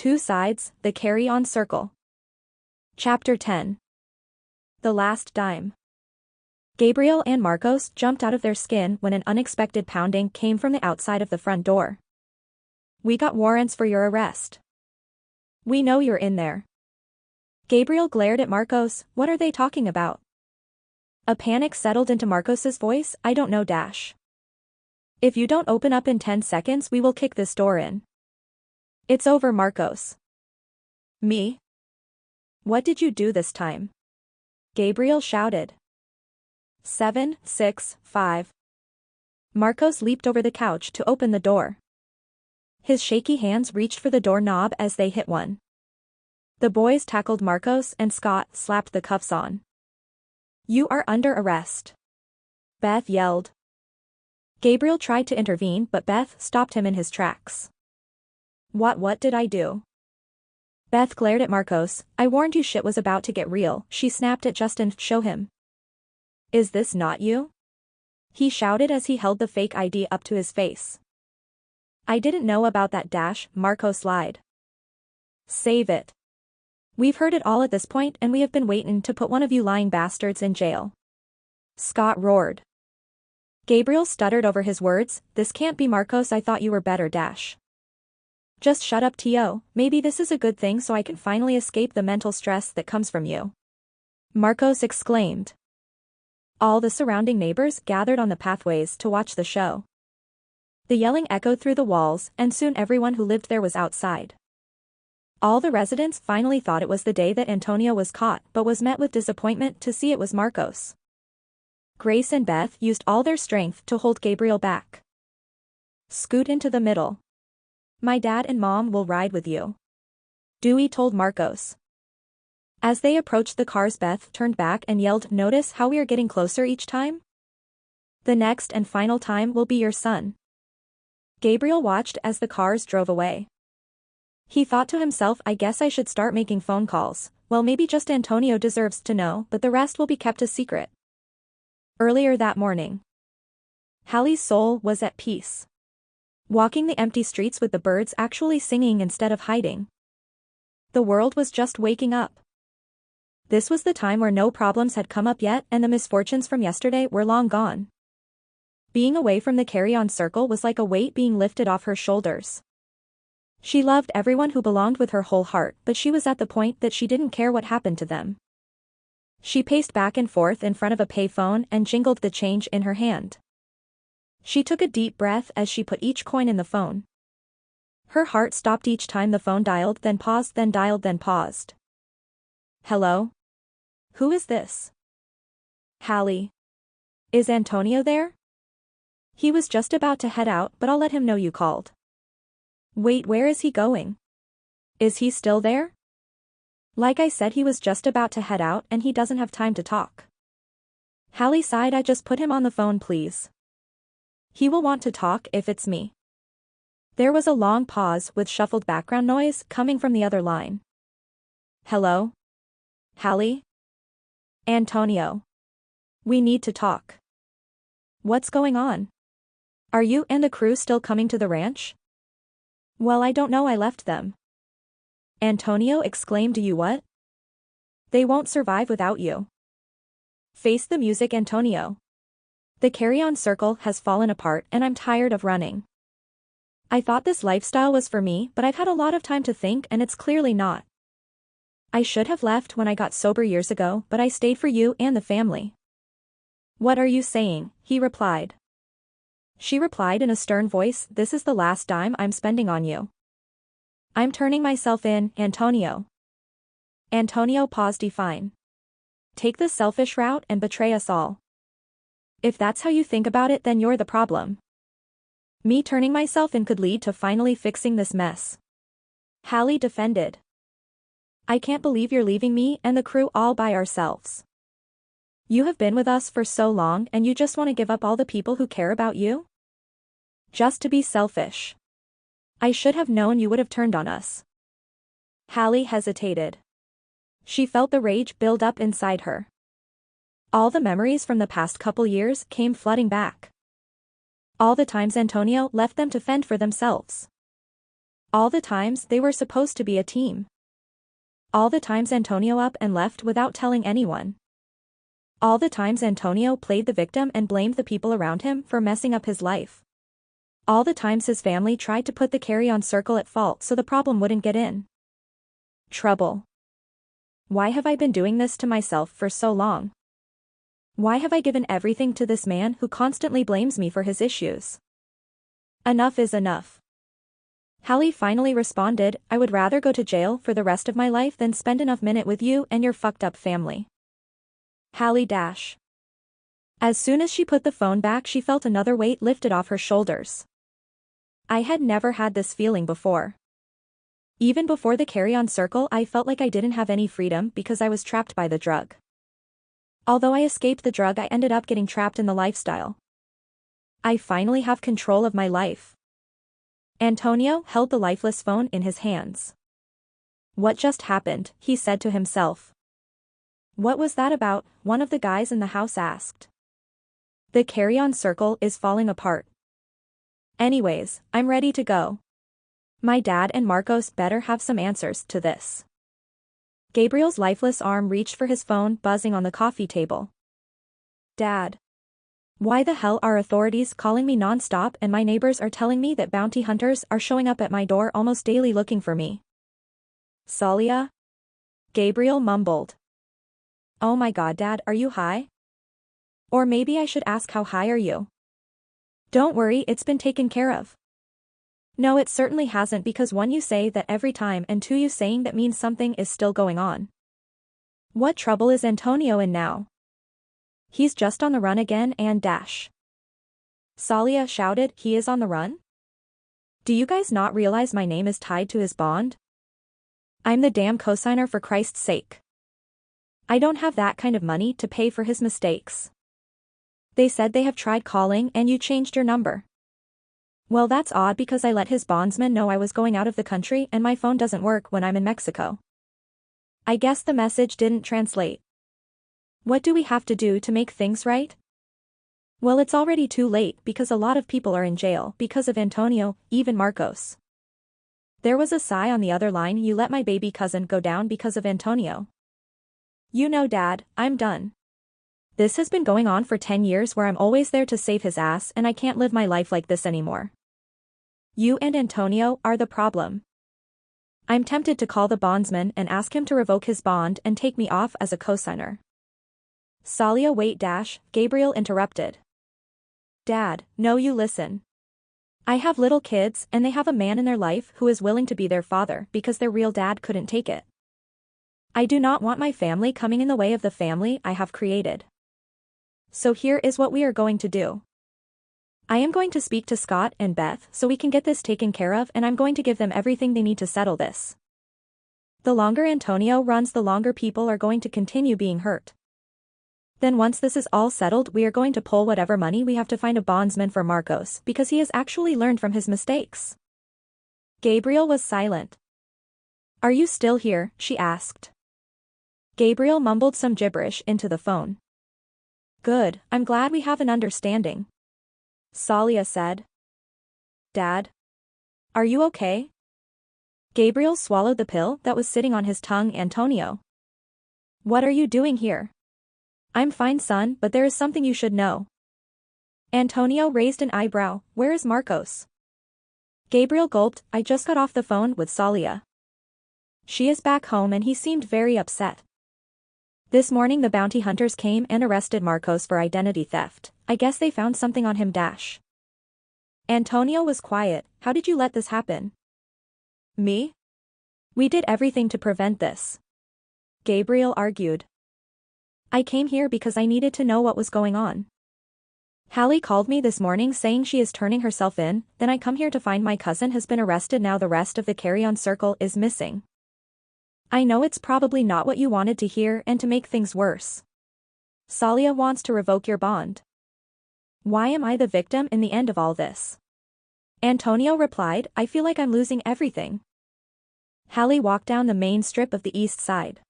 Two Sides, The Carry-On Circle. Chapter 10. The Last Dime. Gabriel and Marcos jumped out of their skin when an unexpected pounding came from the outside of the front door. "We got warrants for your arrest. We know you're in there." Gabriel glared at Marcos. "What are they talking about?" A panic settled into Marcos's voice. "I don't know, Dash. If you don't open up in 10 seconds, we will kick this door in." "It's over, Marcos." "Me? What did you do this time?" Gabriel shouted. 7, 6, 5. Marcos leaped over the couch to open the door. His shaky hands reached for the doorknob as they hit one. The boys tackled Marcos and Scott slapped the cuffs on. "You are under arrest," Beth yelled. Gabriel tried to intervene but Beth stopped him in his tracks. What did I do?" Beth glared at Marcos. "I warned you shit was about to get real," she snapped at Justin. "Show him." "Is this not you?" he shouted as he held the fake ID up to his face. "I didn't know about that, Dash," Marcos lied. "Save it. We've heard it all at this point and we have been waiting to put one of you lying bastards in jail," Scott roared. Gabriel stuttered over his words. "This can't be, Marcos. I thought you were better, Dash." "Just shut up, T.O. Maybe this is a good thing so I can finally escape the mental stress that comes from you," Marcos exclaimed. All the surrounding neighbors gathered on the pathways to watch the show. The yelling echoed through the walls and soon everyone who lived there was outside. All the residents finally thought it was the day that Antonio was caught but was met with disappointment to see it was Marcos. Grace and Beth used all their strength to hold Gabriel back. "Scoot into the middle. My dad and mom will ride with you," Dewey told Marcos. As they approached the cars, Beth turned back and yelled, "Notice how we are getting closer each time? The next and final time will be your son." Gabriel watched as the cars drove away. He thought to himself, "I guess I should start making phone calls. Well, maybe just Antonio deserves to know, but the rest will be kept a secret." Earlier that morning, Hallie's soul was at peace. Walking the empty streets with the birds actually singing instead of hiding. The world was just waking up. This was the time where no problems had come up yet and the misfortunes from yesterday were long gone. Being away from the carry-on circle was like a weight being lifted off her shoulders. She loved everyone who belonged with her whole heart, but she was at the point that she didn't care what happened to them. She paced back and forth in front of a payphone and jingled the change in her hand. She took a deep breath as she put each coin in the phone. Her heart stopped each time the phone dialed, then paused, then dialed, then paused. "Hello? Who is this?" "Hallie. Is Antonio there?" "He was just about to head out, but I'll let him know you called." "Wait, where is he going? Is he still there?" "Like I said, he was just about to head out and he doesn't have time to talk." Hallie sighed. "I just put him on the phone, please. He will want to talk if it's me." There was a long pause with shuffled background noise coming from the other line. "Hello? Hallie? Antonio. We need to talk." "What's going on? Are you and the crew still coming to the ranch?" "Well, I don't know, I left them." Antonio exclaimed. "You what?" "They won't survive without you." Face the music, Antonio. The carry-on circle has fallen apart and I'm tired of running. I thought this lifestyle was for me, but I've had a lot of time to think and it's clearly not. I should have left when I got sober years ago, but I stayed for you and the family." "What are you saying?" he replied. She replied in a stern voice, "This is the last dime I'm spending on you. I'm turning myself in, Antonio." Antonio paused. "Fine. Take the selfish route and betray us all. If that's how you think about it, then you're the problem. Me turning myself in could lead to finally fixing this mess." Hallie defended. "I can't believe you're leaving me and the crew all by ourselves. You have been with us for so long and you just want to give up all the people who care about you? Just to be selfish. I should have known you would have turned on us." Hallie hesitated. She felt the rage build up inside her. All the memories from the past couple years came flooding back. All the times Antonio left them to fend for themselves. All the times they were supposed to be a team. All the times Antonio up and left without telling anyone. All the times Antonio played the victim and blamed the people around him for messing up his life. All the times his family tried to put the carry-on circle at fault so the problem wouldn't get in. Trouble. Why have I been doing this to myself for so long? Why have I given everything to this man who constantly blames me for his issues? Enough is enough. Hallie finally responded, I would rather go to jail for the rest of my life than spend enough minute with you and your fucked up family. Hallie dash. As soon as she put the phone back, she felt another weight lifted off her shoulders. I had never had this feeling before. Even before the carry-on circle, I felt like I didn't have any freedom because I was trapped by the drug. Although I escaped the drug, I ended up getting trapped in the lifestyle. I finally have control of my life. Antonio held the lifeless phone in his hands. What just happened? He said to himself. What was that about? One of the guys in the house asked. The carry-on circle is falling apart. Anyways, I'm ready to go. My dad and Marcos better have some answers to this. Gabriel's lifeless arm reached for his phone, buzzing on the coffee table. Dad. Why the hell are authorities calling me non-stop and my neighbors are telling me that bounty hunters are showing up at my door almost daily looking for me? Salia? Gabriel mumbled. Oh my god, Dad, are you high? Or maybe I should ask, how high are you? Don't worry, it's been taken care of. No, it certainly hasn't, because one, you say that every time, and two, you saying that means something is still going on. What trouble is Antonio in now? He's just on the run again and dash. Salia shouted, he is on the run? Do you guys not realize my name is tied to his bond? I'm the damn cosigner, for Christ's sake. I don't have that kind of money to pay for his mistakes. They said they have tried calling and you changed your number. Well, that's odd because I let his bondsman know I was going out of the country and my phone doesn't work when I'm in Mexico. I guess the message didn't translate. What do we have to do to make things right? Well, it's already too late because a lot of people are in jail because of Antonio, even Marcos. There was a sigh on the other line. You let my baby cousin go down because of Antonio. You know, Dad, I'm done. This has been going on for 10 years where I'm always there to save his ass and I can't live my life like this anymore. You and Antonio are the problem. I'm tempted to call the bondsman and ask him to revoke his bond and take me off as a cosigner. Salia, wait dash, Gabriel interrupted. Dad, no, you listen. I have little kids and they have a man in their life who is willing to be their father because their real dad couldn't take it. I do not want my family coming in the way of the family I have created. So here is what we are going to do. I am going to speak to Scott and Beth so we can get this taken care of, and I'm going to give them everything they need to settle this. The longer Antonio runs, the longer people are going to continue being hurt. Then once this is all settled, we are going to pull whatever money we have to find a bondsman for Marcos because he has actually learned from his mistakes. Gabriel was silent. Are you still here? She asked. Gabriel mumbled some gibberish into the phone. Good, I'm glad we have an understanding. Salia said. Dad? Are you okay? Gabriel swallowed the pill that was sitting on his tongue. Antonio. What are you doing here? I'm fine, son, but there is something you should know. Antonio raised an eyebrow. Where is Marcos? Gabriel gulped. I just got off the phone with Salia. She is back home and he seemed very upset. This morning the bounty hunters came and arrested Marcos for identity theft. I guess they found something on him dash. Antonio was quiet. How did you let this happen? Me? We did everything to prevent this. Gabriel argued. I came here because I needed to know what was going on. Hallie called me this morning saying she is turning herself in, then I come here to find my cousin has been arrested. Now the rest of the carry-on circle is missing. I know it's probably not what you wanted to hear, and to make things worse, Salia wants to revoke your bond. Why am I the victim in the end of all this? Antonio replied, I feel like I'm losing everything. Hallie walked down the main strip of the east side.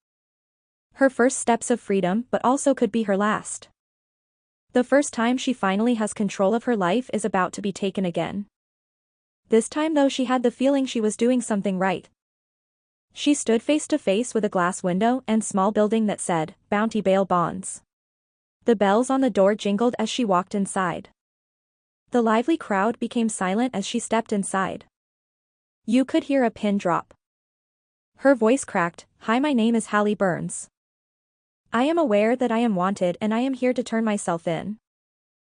Her first steps of freedom, but also could be her last. The first time she finally has control of her life is about to be taken again. This time though she had the feeling she was doing something right. She stood face to face with a glass window and small building that said, Bounty Bail Bonds. The bells on the door jingled as she walked inside. The lively crowd became silent as she stepped inside. You could hear a pin drop. Her voice cracked, Hi, my name is Hallie Burns. I am aware that I am wanted and I am here to turn myself in.